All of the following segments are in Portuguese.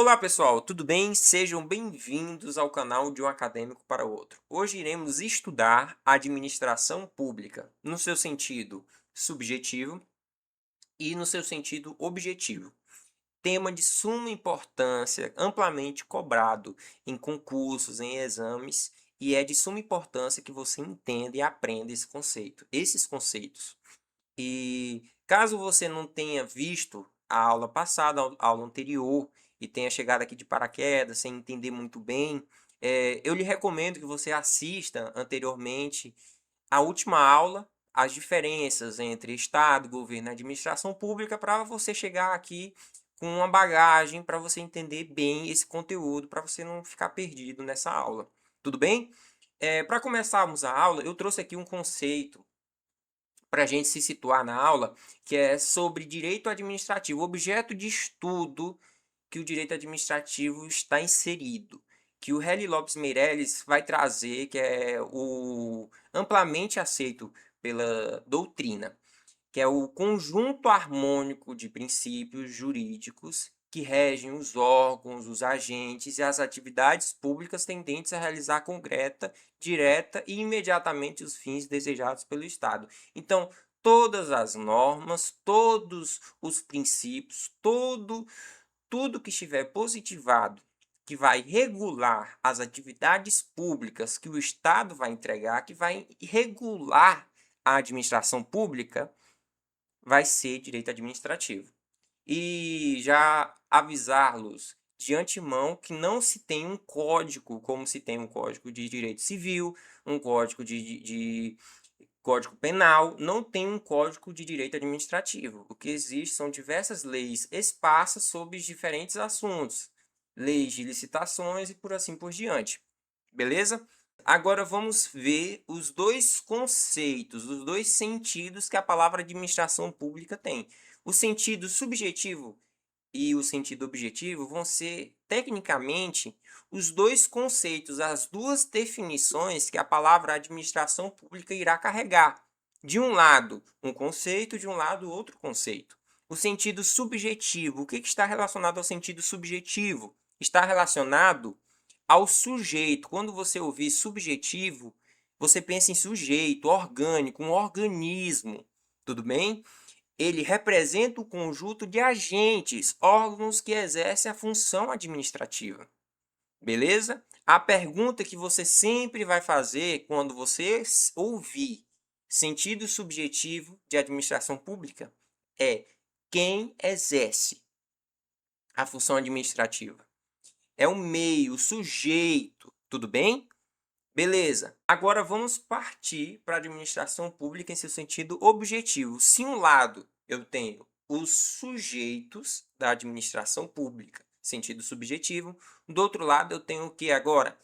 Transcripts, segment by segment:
Olá pessoal, tudo bem? Sejam bem-vindos ao canal de um acadêmico para outro. Hoje iremos estudar administração pública no seu sentido subjetivo e no seu sentido objetivo. Tema de suma importância, amplamente cobrado em concursos, em exames, e é de suma importância que você entenda e aprenda esses conceitos. E caso você não tenha visto a aula passada, a aula anterior, e tenha chegado aqui de paraquedas sem entender muito bem, eu lhe recomendo que você assista anteriormente a última aula, as diferenças entre Estado, governo e administração pública, para você chegar aqui com uma bagagem para você entender bem esse conteúdo, para você não ficar perdido nessa aula. Tudo bem? Para começarmos a aula, eu trouxe aqui um conceito para a gente se situar na aula, que é sobre direito administrativo, objeto de estudo que o direito administrativo está inserido, que o Heli Lopes Meirelles vai trazer, que é o amplamente aceito pela doutrina, que é o conjunto harmônico de princípios jurídicos que regem os órgãos, os agentes e as atividades públicas tendentes a realizar concreta, direta e imediatamente os fins desejados pelo Estado. Então, todas as normas, todos os princípios, tudo que estiver positivado, que vai regular as atividades públicas que o Estado vai entregar, que vai regular a administração pública, vai ser direito administrativo. E já avisá-los de antemão que não se tem um código, como se tem um código de direito civil, um código de código penal, não tem um código de direito administrativo. O que existe são diversas leis esparsas sobre diferentes assuntos, leis de licitações e por assim por diante. Beleza? Agora vamos ver os dois conceitos, os dois sentidos que a palavra administração pública tem. O sentido subjetivo e o sentido objetivo vão ser, tecnicamente, os dois conceitos, as duas definições que a palavra administração pública irá carregar. De um lado, um conceito, de um lado, outro conceito. O sentido subjetivo, o que está relacionado ao sentido subjetivo? Está relacionado ao sujeito. Quando você ouvir subjetivo, você pensa em sujeito, orgânico, um organismo. Tudo bem? Ele representa o conjunto de agentes, órgãos que exercem a função administrativa. Beleza? A pergunta que você sempre vai fazer quando você ouvir sentido subjetivo de administração pública é: quem exerce a função administrativa? É o meio, o sujeito. Tudo bem? Beleza. Agora vamos partir para a administração pública em seu sentido objetivo. Se um lado eu tenho os sujeitos da administração pública, sentido subjetivo, do outro lado eu tenho o que agora?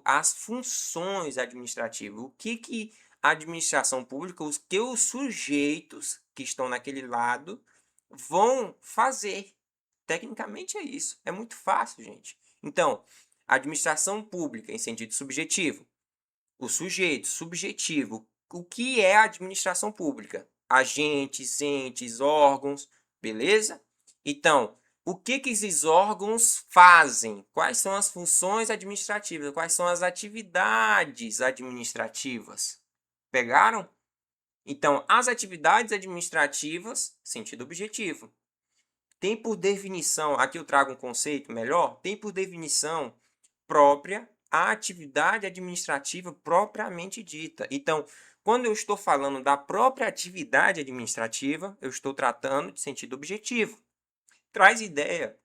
As funções administrativas. O que a administração pública, os que os sujeitos que estão naquele lado vão fazer. Tecnicamente é isso. É muito fácil, gente. Então, administração pública em sentido subjetivo. O sujeito subjetivo. O que é a administração pública? Agentes, entes, órgãos, beleza? Então, o que esses órgãos fazem? Quais são as funções administrativas? Quais são as atividades administrativas? Pegaram? Então, as atividades administrativas, sentido objetivo, tem por definição, aqui eu trago um conceito melhor, tem por definição própria a atividade administrativa propriamente dita. Então, quando eu estou falando da própria atividade administrativa, eu estou tratando de sentido objetivo. Traz ideia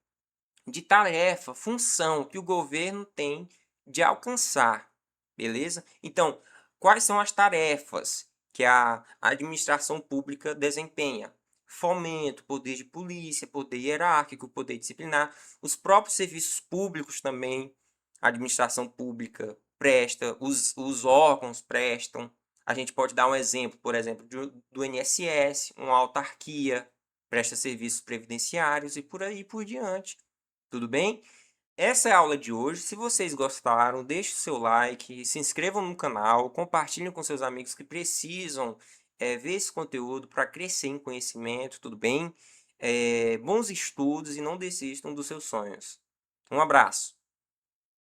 de tarefa, função que o governo tem de alcançar, beleza? Então, quais são as tarefas que a administração pública desempenha? Fomento, poder de polícia, poder hierárquico, poder disciplinar, os próprios serviços públicos também, a administração pública presta, os órgãos prestam. A gente pode dar um exemplo, por exemplo, do INSS, uma autarquia, presta serviços previdenciários e por aí por diante. Tudo bem? Essa é a aula de hoje. Se vocês gostaram, deixe o seu like, se inscrevam no canal, compartilhem com seus amigos que precisam ver esse conteúdo para crescer em conhecimento, tudo bem? bons estudos e não desistam dos seus sonhos. Um abraço.